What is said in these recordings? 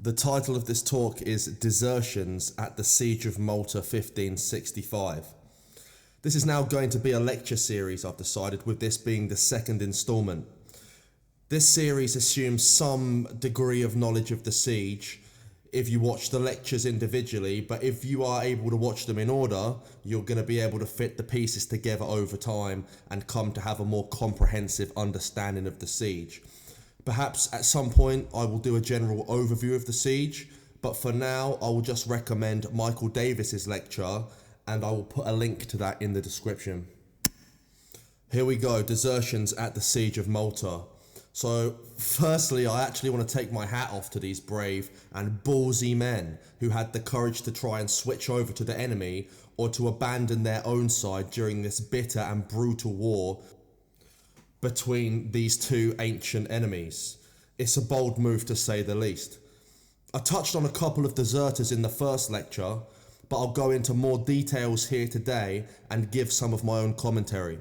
The title of this talk is Desertions at the Siege of Malta 1565. This is now going to be a lecture series, I've decided, with this being the second instalment. This series assumes some degree of knowledge of the siege if you watch the lectures individually, but if you are able to watch them in order, you're going to be able to fit the pieces together over time and come to have a more comprehensive understanding of the siege. Perhaps at some point I will do a general overview of the siege, but for now I will just recommend Michael Davis's lecture, and I will put a link to that in the description. Here we go, desertions at the Siege of Malta. So firstly, I actually want to take my hat off to these brave and ballsy men who had the courage to try and switch over to the enemy or to abandon their own side during this bitter and brutal war between these two ancient enemies. It's a bold move to say the least. I touched on a couple of deserters in the first lecture, but I'll go into more details here today and give some of my own commentary.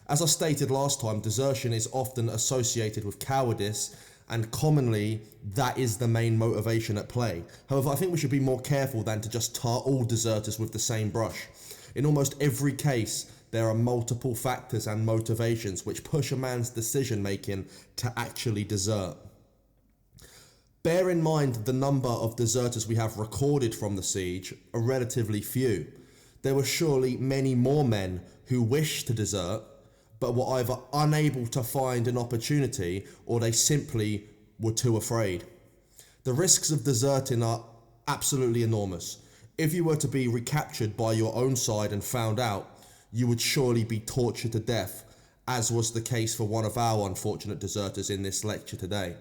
As I stated last time, desertion is often associated with cowardice, and commonly that is the main motivation at play. However, I think we should be more careful than to just tar all deserters with the same brush. In almost every case, there are multiple factors and motivations which push a man's decision making to actually desert. Bear in mind the number of deserters we have recorded from the siege are relatively few. There were surely many more men who wished to desert, but were either unable to find an opportunity or they simply were too afraid. The risks of deserting are absolutely enormous. If you were to be recaptured by your own side and found out, you would surely be tortured to death, as was the case for one of our unfortunate deserters in this lecture today.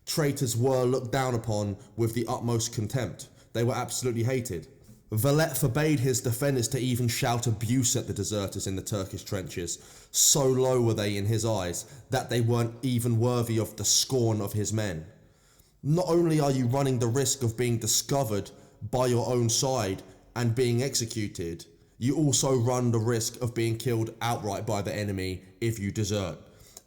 Traitors were looked down upon with the utmost contempt. They were absolutely hated. Valette forbade his defenders to even shout abuse at the deserters in the Turkish trenches. So low were they in his eyes that they weren't even worthy of the scorn of his men. Not only are you running the risk of being discovered by your own side and being executed, you also run the risk of being killed outright by the enemy if you desert.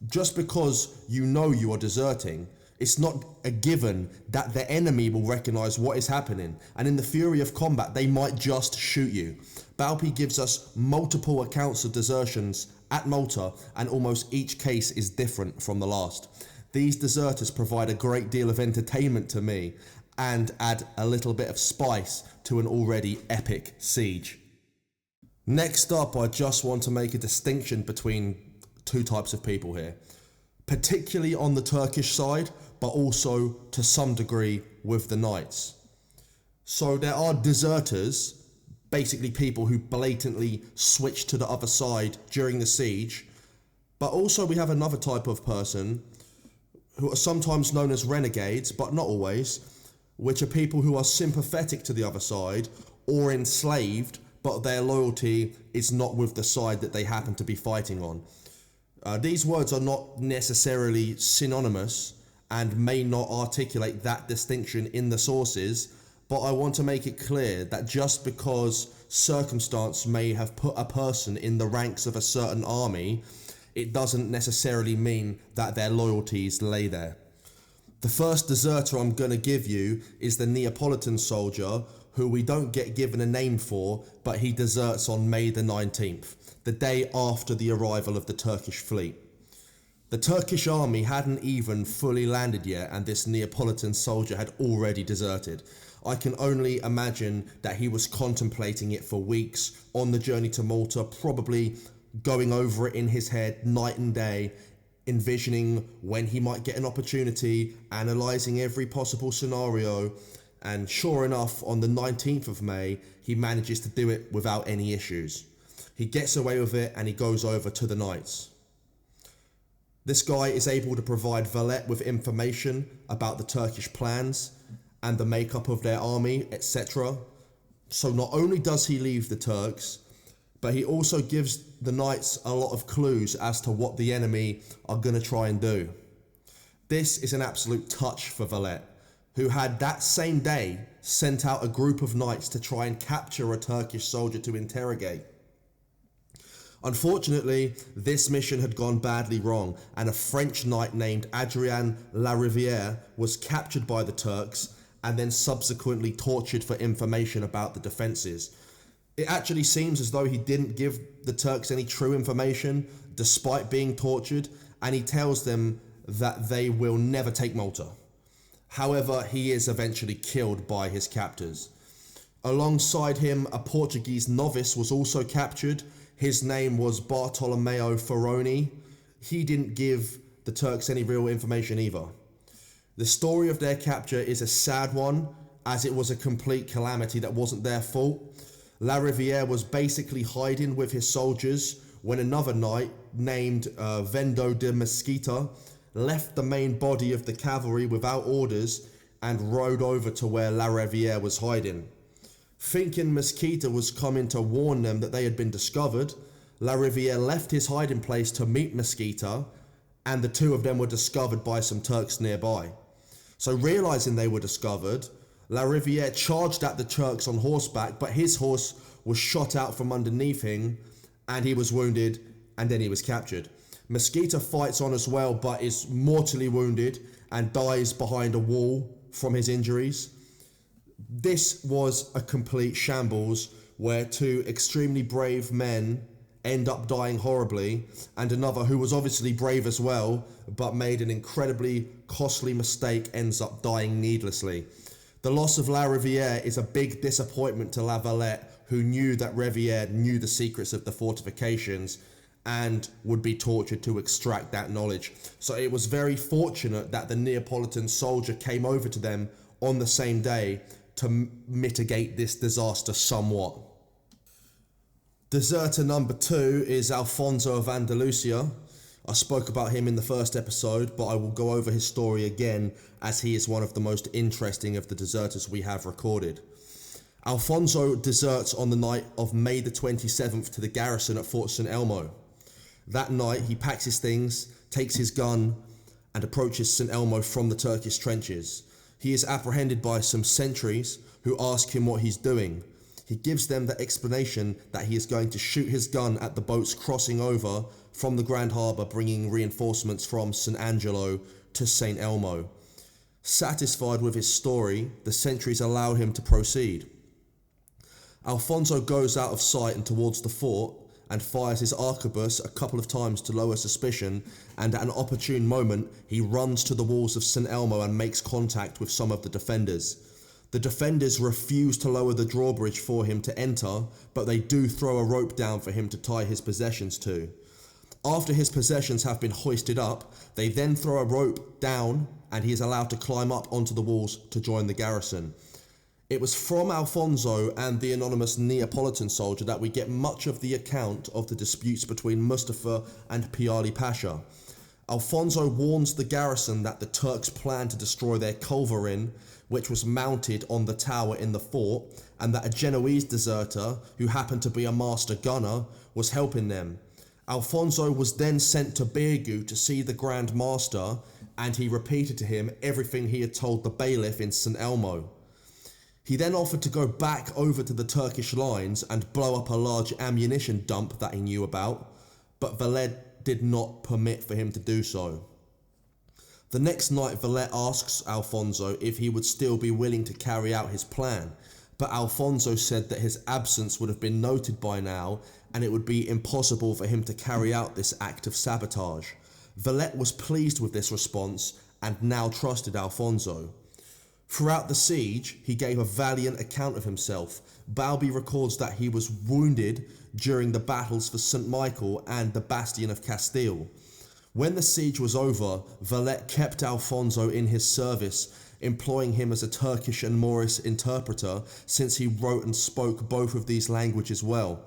Just because you know you are deserting, it's not a given that the enemy will recognize what is happening, and in the fury of combat they might just shoot you. Balpi gives us multiple accounts of desertions at Malta, and almost each case is different from the last. These deserters provide a great deal of entertainment to me and add a little bit of spice to an already epic siege. Next up, I just want to make a distinction between two types of people here, particularly on the Turkish side, but also to some degree with the knights. So there are deserters, basically people who blatantly switch to the other side during the siege, but also we have another type of person who are sometimes known as renegades, but not always, which are people who are sympathetic to the other side or enslaved, but their loyalty is not with the side that they happen to be fighting on. These words are not necessarily synonymous and may not articulate that distinction in the sources, but I want to make it clear that just because circumstance may have put a person in the ranks of a certain army, it doesn't necessarily mean that their loyalties lay there. The first deserter I'm going to give you is the Neapolitan soldier, who we don't get given a name for, but he deserts on May the 19th, the day after the arrival of the Turkish fleet. The Turkish army hadn't even fully landed yet, and this Neapolitan soldier had already deserted. I can only imagine that he was contemplating it for weeks on the journey to Malta, probably going over it in his head night and day, envisioning when he might get an opportunity, analysing every possible scenario, and sure enough, on the 19th of May, he manages to do it without any issues. He gets away with it and he goes over to the Knights. This guy is able to provide Valette with information about the Turkish plans and the makeup of their army, etc. So not only does he leave the Turks, but he also gives the Knights a lot of clues as to what the enemy are going to try and do. This is an absolute touch for Valette, who had that same day sent out a group of knights to try and capture a Turkish soldier to interrogate. Unfortunately, this mission had gone badly wrong, and a French knight named Adrien Lariviere was captured by the Turks and then subsequently tortured for information about the defenses. It actually seems as though he didn't give the Turks any true information despite being tortured, and he tells them that they will never take Malta. However, he is eventually killed by his captors. Alongside him, a Portuguese novice was also captured. His name was Bartolomeo Ferroni. He didn't give the Turks any real information either. The story of their capture is a sad one, as it was a complete calamity that wasn't their fault. La Riviere was basically hiding with his soldiers when another knight named Vendo de Mesquita left the main body of the cavalry without orders and rode over to where La Riviere was hiding. Thinking Mesquita was coming to warn them that they had been discovered, La Riviere left his hiding place to meet Mesquita, and the two of them were discovered by some Turks nearby. So realizing they were discovered, La Riviere charged at the Turks on horseback, but his horse was shot out from underneath him, and he was wounded, and then he was captured. Mesquita fights on as well, but is mortally wounded and dies behind a wall from his injuries. This was a complete shambles where two extremely brave men end up dying horribly, and another who was obviously brave as well, but made an incredibly costly mistake, ends up dying needlessly. The loss of La Riviere is a big disappointment to La Valette, who knew that Riviere knew the secrets of the fortifications and would be tortured to extract that knowledge. So it was very fortunate that the Neapolitan soldier came over to them on the same day to mitigate this disaster somewhat. Deserter number 2 is Alfonso of Andalusia. I spoke about him in the first episode, but I will go over his story again as he is one of the most interesting of the deserters we have recorded. Alfonso deserts on the night of May the 27th to the garrison at Fort St. Elmo. That night he packs his things, takes his gun, and approaches St. Elmo from the Turkish trenches. He is apprehended by some sentries who ask him what he's doing. He gives them the explanation that he is going to shoot his gun at the boats crossing over from the Grand Harbour, bringing reinforcements from St. Angelo to St. Elmo. Satisfied with his story, the sentries allow him to proceed. Alfonso goes out of sight and towards the fort and fires his arquebus a couple of times to lower suspicion, and at an opportune moment he runs to the walls of St. Elmo and makes contact with some of the defenders. The defenders refuse to lower the drawbridge for him to enter, but they do throw a rope down for him to tie his possessions to. After his possessions have been hoisted up, they then throw a rope down and he is allowed to climb up onto the walls to join the garrison. It was from Alfonso and the anonymous Neapolitan soldier that we get much of the account of the disputes between Mustafa and Piali Pasha. Alfonso warns the garrison that the Turks plan to destroy their culverin, which was mounted on the tower in the fort, and that a Genoese deserter, who happened to be a master gunner, was helping them. Alfonso was then sent to Birgu to see the Grand Master, and he repeated to him everything he had told the bailiff in St. Elmo. He then offered to go back over to the Turkish lines and blow up a large ammunition dump that he knew about, but Valette did not permit for him to do so. The next night, Valette asks Alfonso if he would still be willing to carry out his plan, but Alfonso said that his absence would have been noted by now and it would be impossible for him to carry out this act of sabotage. Valette was pleased with this response and now trusted Alfonso. Throughout the siege, he gave a valiant account of himself. Balbi records that he was wounded during the battles for St. Michael and the Bastion of Castile. When the siege was over, Valette kept Alfonso in his service, employing him as a Turkish and Moorish interpreter, since he wrote and spoke both of these languages well.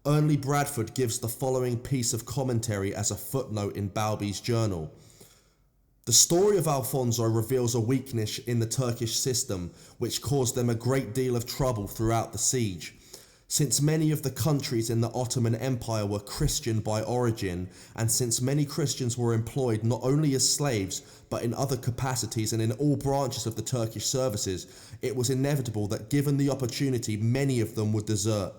Ernley Bradford gives the following piece of commentary as a footnote in Balbi's journal. The story of Alfonso reveals a weakness in the Turkish system, which caused them a great deal of trouble throughout the siege. Since many of the countries in the Ottoman Empire were Christian by origin, and since many Christians were employed not only as slaves, but in other capacities and in all branches of the Turkish services, it was inevitable that given the opportunity, many of them would desert.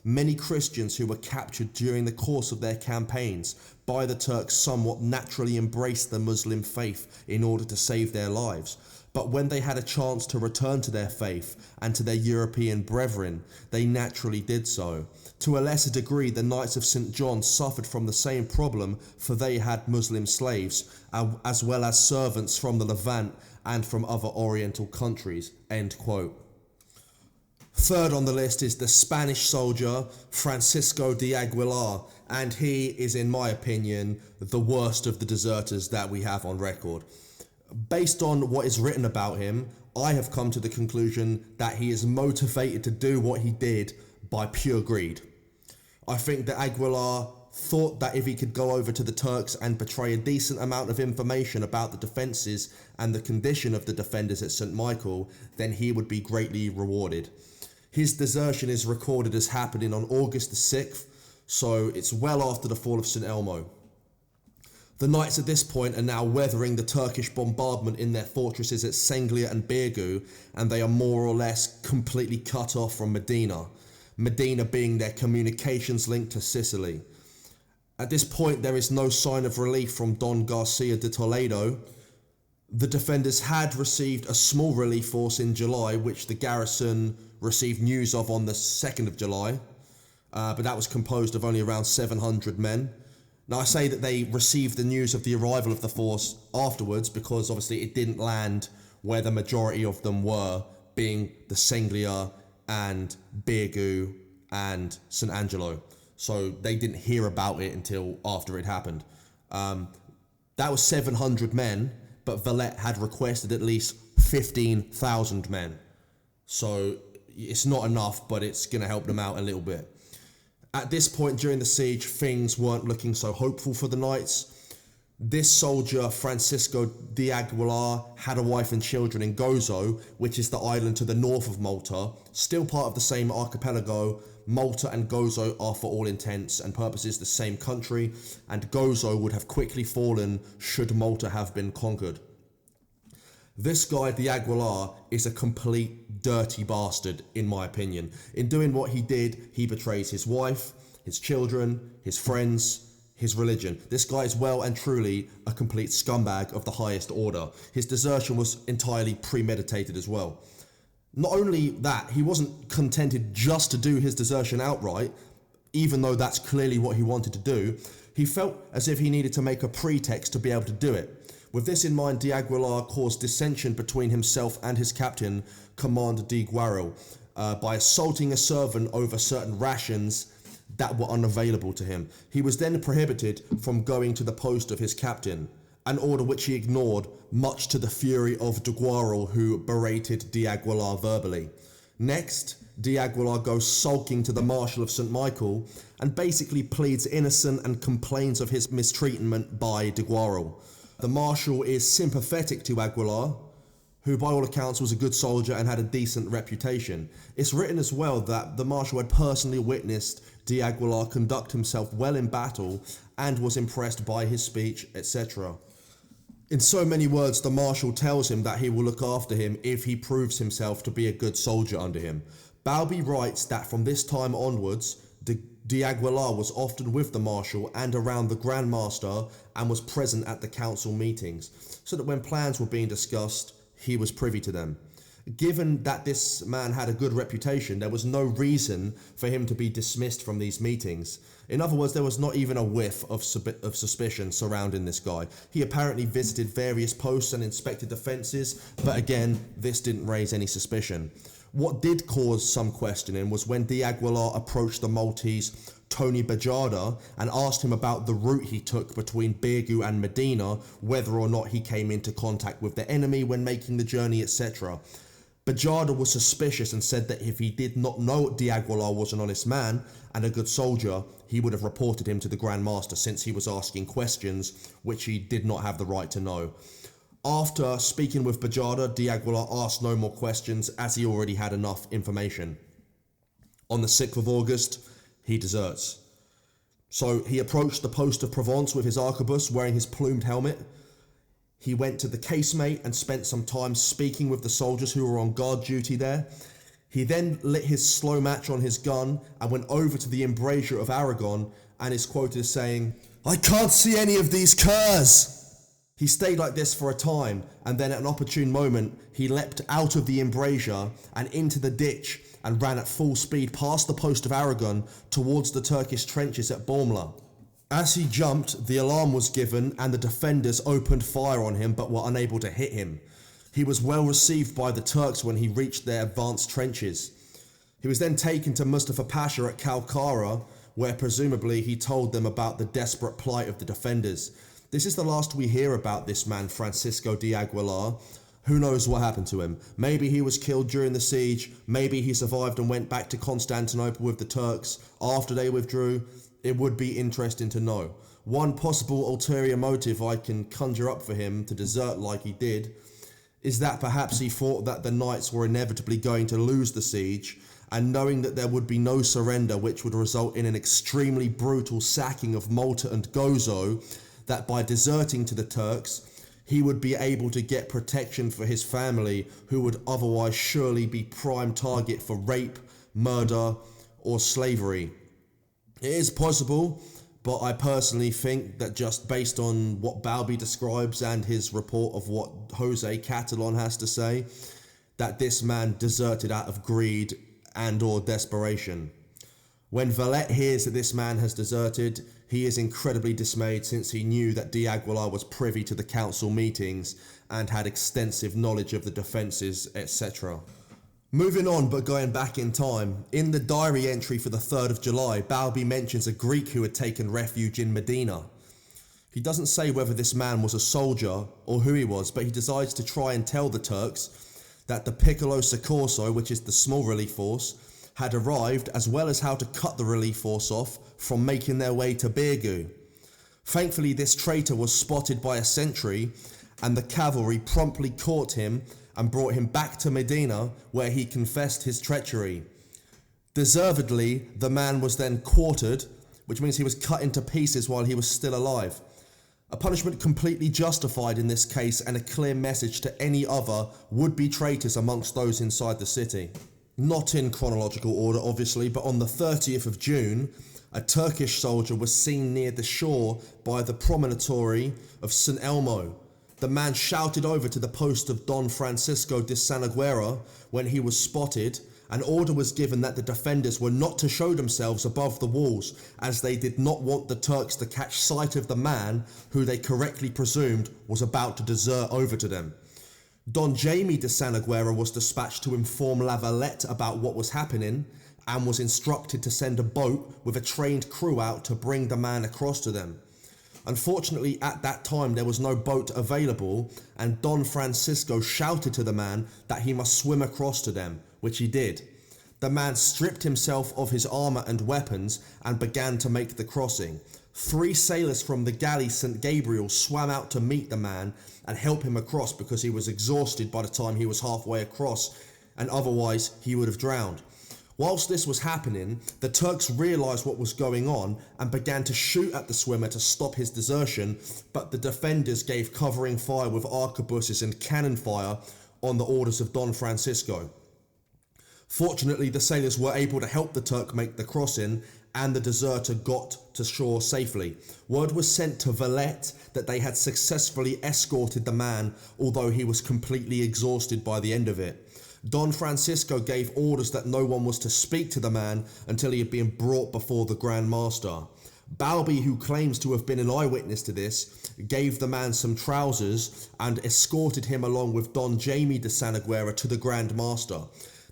Many Christians who were captured during the course of their campaigns by the Turks somewhat naturally embraced the Muslim faith in order to save their lives. But when they had a chance to return to their faith and to their European brethren, they naturally did so. To a lesser degree, the Knights of St. John suffered from the same problem, for they had Muslim slaves, as well as servants from the Levant and from other Oriental countries. End quote. Third on the list is the Spanish soldier Francisco de Aguilar, and he is, in my opinion, the worst of the deserters that we have on record. Based on what is written about him, I have come to the conclusion that he is motivated to do what he did by pure greed. I think that Aguilar thought that if he could go over to the Turks and betray a decent amount of information about the defences and the condition of the defenders at St. Michael, then he would be greatly rewarded. His desertion is recorded as happening on August the 6th, so it's well after the fall of St. Elmo. The knights at this point are now weathering the Turkish bombardment in their fortresses at Senglia and Birgu, and they are more or less completely cut off from Medina. Medina being their communications link to Sicily. At this point, there is no sign of relief from Don Garcia de Toledo. The defenders had received a small relief force in July, which the garrison received news of on the 2nd of July, but that was composed of only around 700 men. Now, I say that they received the news of the arrival of the force afterwards because obviously it didn't land where the majority of them were, being the Senglia and Birgu and St. Angelo. So they didn't hear about it until after it happened. That was 700 men, but Valette had requested at least 15,000 men. So it's not enough, but it's going to help them out a little bit. At this point during the siege, things weren't looking so hopeful for the knights. This soldier, Francisco de Aguilar, had a wife and children in Gozo, which is the island to the north of Malta, still part of the same archipelago. Malta and Gozo are for all intents and purposes the same country, and Gozo would have quickly fallen should Malta have been conquered. This guy, de Aguilar, is a complete dirty bastard, in my opinion. In doing what he did, he betrays his wife, his children, his friends, his religion. This guy is well and truly a complete scumbag of the highest order. His desertion was entirely premeditated as well. Not only that, he wasn't contented just to do his desertion outright, even though that's clearly what he wanted to do. He felt as if he needed to make a pretext to be able to do it. With this in mind, de Aguilar caused dissension between himself and his captain, Commander de Guarel, by assaulting a servant over certain rations that were unavailable to him. He was then prohibited from going to the post of his captain, an order which he ignored, much to the fury of de Guarel, who berated de Aguilar verbally. Next, de Aguilar goes sulking to the Marshal of St. Michael and basically pleads innocent and complains of his mistreatment by de Guarel. The Marshal is sympathetic to Aguilar, who by all accounts was a good soldier and had a decent reputation. It's written as well that the Marshal had personally witnessed de Aguilar conduct himself well in battle and was impressed by his speech, etc. In so many words, the Marshal tells him that he will look after him if he proves himself to be a good soldier under him. Balbi writes that from this time onwards, de Aguilar was often with the Marshal and around the Grand Master and was present at the council meetings, so that when plans were being discussed, he was privy to them. Given that this man had a good reputation, there was no reason for him to be dismissed from these meetings. In other words, there was not even a whiff of suspicion surrounding this guy. He apparently visited various posts and inspected defences, but again, this didn't raise any suspicion. What did cause some questioning was when de Aguilar approached the Maltese Tony Bajarda and asked him about the route he took between Birgu and Medina, whether or not he came into contact with the enemy when making the journey, etc. Bajarda was suspicious and said that if he did not know de Aguilar was an honest man and a good soldier, he would have reported him to the Grand Master, since he was asking questions which he did not have the right to know. After speaking with Bajarda, de Aguilar asked no more questions as he already had enough information. On the 6th of August, he deserts. So he approached the post of Provence with his arquebus, wearing his plumed helmet. He went to the casemate and spent some time speaking with the soldiers who were on guard duty there. He then lit his slow match on his gun and went over to the embrasure of Aragon and is quoted as saying, "I can't see any of these curs." He stayed like this for a time, and then at an opportune moment, he leapt out of the embrasure and into the ditch and ran at full speed past the post of Aragon towards the Turkish trenches at Bormla. As he jumped, the alarm was given and the defenders opened fire on him but were unable to hit him. He was well received by the Turks when he reached their advanced trenches. He was then taken to Mustafa Pasha at Kalkara, where presumably he told them about the desperate plight of the defenders. This is the last we hear about this man, Francisco de Aguilar. Who knows what happened to him? Maybe he was killed during the siege, maybe he survived and went back to Constantinople with the Turks after they withdrew. It would be interesting to know. One possible ulterior motive I can conjure up for him to desert like he did is that perhaps he thought that the knights were inevitably going to lose the siege, and knowing that there would be no surrender, which would result in an extremely brutal sacking of Malta and Gozo, that by deserting to the Turks, he would be able to get protection for his family, who would otherwise surely be prime target for rape, murder, or slavery. It is possible, but I personally think that just based on what Balbi describes and his report of what Jose Catalan has to say, that this man deserted out of greed and or desperation. When Valette hears that this man has deserted, he is incredibly dismayed, since he knew that de Aguilar was privy to the council meetings and had extensive knowledge of the defences, etc. Moving on, but going back in time, in the diary entry for the 3rd of July, Balbi mentions a Greek who had taken refuge in Medina. He doesn't say whether this man was a soldier or who he was, but he decides to try and tell the Turks that the Piccolo Soccorso, which is the small relief force, had arrived, as well as how to cut the relief force off from making their way to Birgu. Thankfully, this traitor was spotted by a sentry, and the cavalry promptly caught him and brought him back to Medina, where he confessed his treachery. Deservedly, the man was then quartered, which means he was cut into pieces while he was still alive. A punishment completely justified in this case, and a clear message to any other would-be traitors amongst those inside the city. Not in chronological order, obviously, but on the 30th of June, a Turkish soldier was seen near the shore by the promontory of St. Elmo. The man shouted over to the post of Don Francisco de Sanaguera when he was spotted. An order was given that the defenders were not to show themselves above the walls, as they did not want the Turks to catch sight of the man who they correctly presumed was about to desert over to them. Don Jaime de Sanaguera was dispatched to inform La Valette about what was happening, and was instructed to send a boat with a trained crew out to bring the man across to them. Unfortunately, at that time there was no boat available, and Don Francisco shouted to the man that he must swim across to them, which he did. The man stripped himself of his armour and weapons and began to make the crossing. 3 sailors from the galley St. Gabriel swam out to meet the man and help him across, because he was exhausted by the time he was halfway across, and otherwise he would have drowned. Whilst this was happening, the Turks realised what was going on and began to shoot at the swimmer to stop his desertion, but the defenders gave covering fire with arquebuses and cannon fire on the orders of Don Francisco. Fortunately, the sailors were able to help the Turk make the crossing, and the deserter got to shore safely. Word was sent to Valette that they had successfully escorted the man, although he was completely exhausted by the end of it. Don Francisco gave orders that no one was to speak to the man until he had been brought before the Grand Master. Balbi, who claims to have been an eyewitness to this, gave the man some trousers and escorted him along with Don Jaime de Sanaguera to the Grand Master.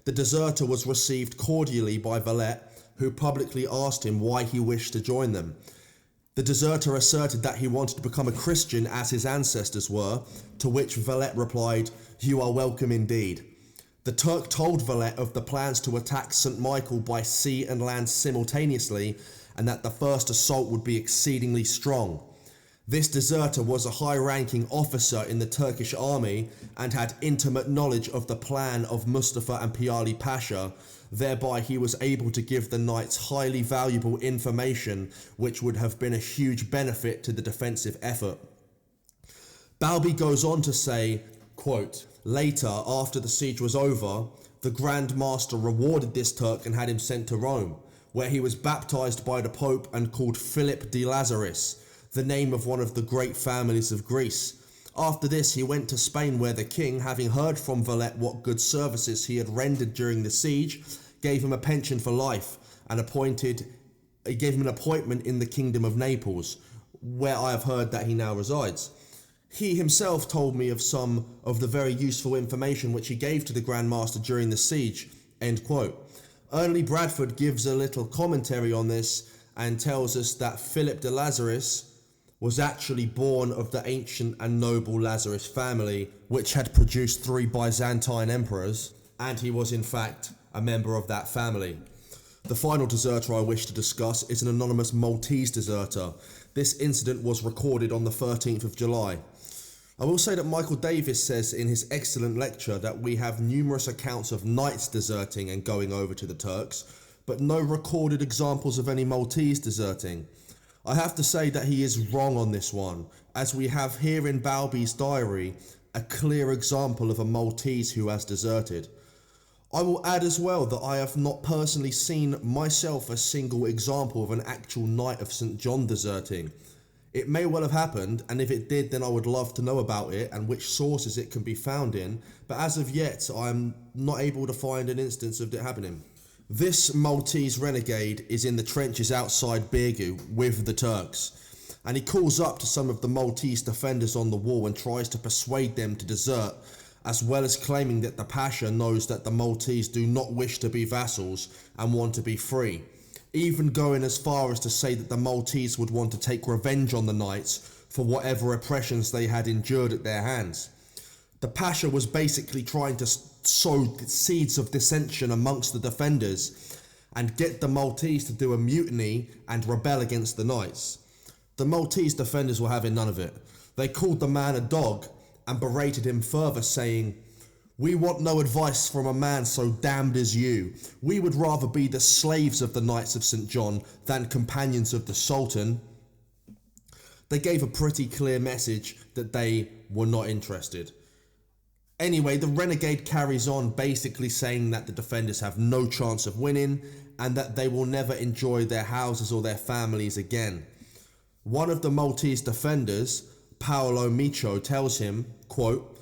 The deserter was received cordially by Valette, who publicly asked him why he wished to join them. The deserter asserted that he wanted to become a Christian as his ancestors were, to which Valette replied, "You are welcome indeed." The Turk told Valette of the plans to attack St. Michael by sea and land simultaneously, and that the first assault would be exceedingly strong. This deserter was a high-ranking officer in the Turkish army and had intimate knowledge of the plan of Mustafa and Piali Pasha. Thereby he was able to give the knights highly valuable information, which would have been a huge benefit to the defensive effort. Balbi goes on to say, quote, "Later, after the siege was over, the Grand Master rewarded this Turk and had him sent to Rome, where he was baptized by the Pope and called Philip de Lazaris, the name of one of the great families of Greece. After this, he went to Spain, where the king, having heard from Valette what good services he had rendered during the siege, gave him a pension for life and gave him an appointment in the kingdom of Naples, where I have heard that he now resides. He himself told me of some of the very useful information which he gave to the Grand Master during the siege." End quote. Ernely Bradford gives a little commentary on this and tells us that Philip de Lazaris was actually born of the ancient and noble Lazarus family, which had produced 3 Byzantine emperors, and he was in fact a member of that family. The final deserter I wish to discuss is an anonymous Maltese deserter. This incident was recorded on the 13th of July. I will say that Michael Davis says in his excellent lecture that we have numerous accounts of knights deserting and going over to the Turks, but no recorded examples of any Maltese deserting. I have to say that he is wrong on this one, as we have here in Balby's diary a clear example of a Maltese who has deserted. I will add as well that I have not personally seen myself a single example of an actual Knight of St. John deserting. It may well have happened, and if it did, then I would love to know about it and which sources it can be found in, but as of yet, I'm not able to find an instance of it happening. This Maltese renegade is in the trenches outside Birgu with the Turks, and he calls up to some of the Maltese defenders on the wall and tries to persuade them to desert, as well as claiming that the Pasha knows that the Maltese do not wish to be vassals and want to be free, even going as far as to say that the Maltese would want to take revenge on the knights for whatever oppressions they had endured at their hands. The Pasha was basically trying to sow seeds of dissension amongst the defenders and get the Maltese to do a mutiny and rebel against the knights. The Maltese defenders were having none of it. They called the man a dog and berated him further, saying, "We want no advice from a man so damned as you. We would rather be the slaves of the Knights of St. John than companions of the Sultan." They gave a pretty clear message that they were not interested. Anyway, the renegade carries on, basically saying that the defenders have no chance of winning and that they will never enjoy their houses or their families again. One of the Maltese defenders, Paolo Micho, tells him, quote,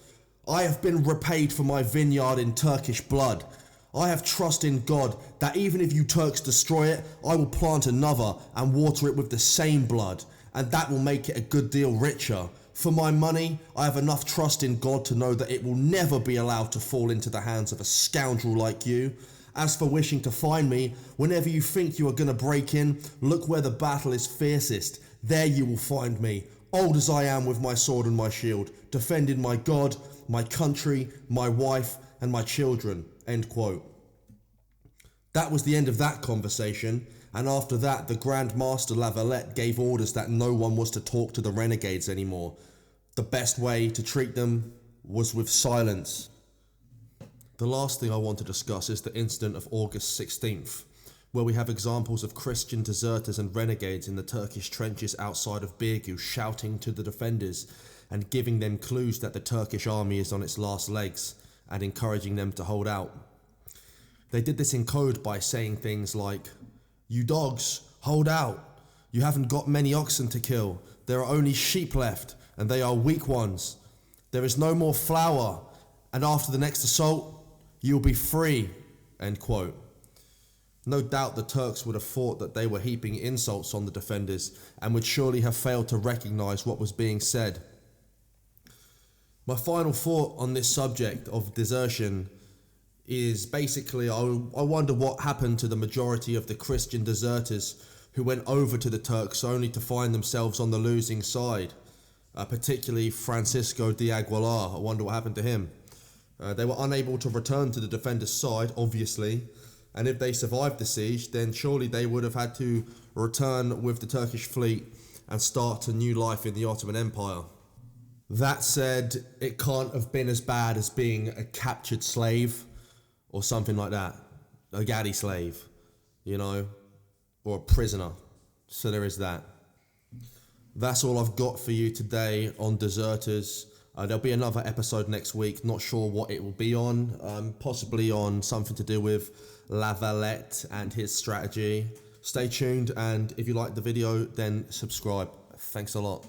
"I have been repaid for my vineyard in Turkish blood. I have trust in God that even if you Turks destroy it, I will plant another and water it with the same blood, and that will make it a good deal richer. For my money, I have enough trust in God to know that it will never be allowed to fall into the hands of a scoundrel like you. As for wishing to find me, whenever you think you are going to break in, look where the battle is fiercest. There you will find me, old as I am with my sword and my shield, defending my God, my country, my wife, and my children." End quote. That was the end of that conversation, and after that, the Grand Master La Valette gave orders that no one was to talk to the renegades anymore. The best way to treat them was with silence. The last thing I want to discuss is the incident of August 16th, where we have examples of Christian deserters and renegades in the Turkish trenches outside of Birgu shouting to the defenders and giving them clues that the Turkish army is on its last legs and encouraging them to hold out. They did this in code by saying things like, "You dogs, hold out. You haven't got many oxen to kill. There are only sheep left, and they are weak ones. There is no more flour, and after the next assault, you'll be free." End quote. No doubt the Turks would have thought that they were heaping insults on the defenders and would surely have failed to recognize what was being said. My final thought on this subject of desertion is basically I wonder what happened to the majority of the Christian deserters who went over to the Turks only to find themselves on the losing side, particularly Francisco de Aguilar. I wonder what happened to him. They were unable to return to the defenders' side, obviously, and if they survived the siege, then surely they would have had to return with the Turkish fleet and start a new life in the Ottoman Empire. That said, it can't have been as bad as being a captured slave or something like that, a galley slave, or a prisoner. So there is that. That's all I've got for you today on deserters. There'll be another episode next week, not sure what it will be on, possibly on something to do with La Valette and his strategy. Stay tuned, and if you like the video, then subscribe. Thanks a lot.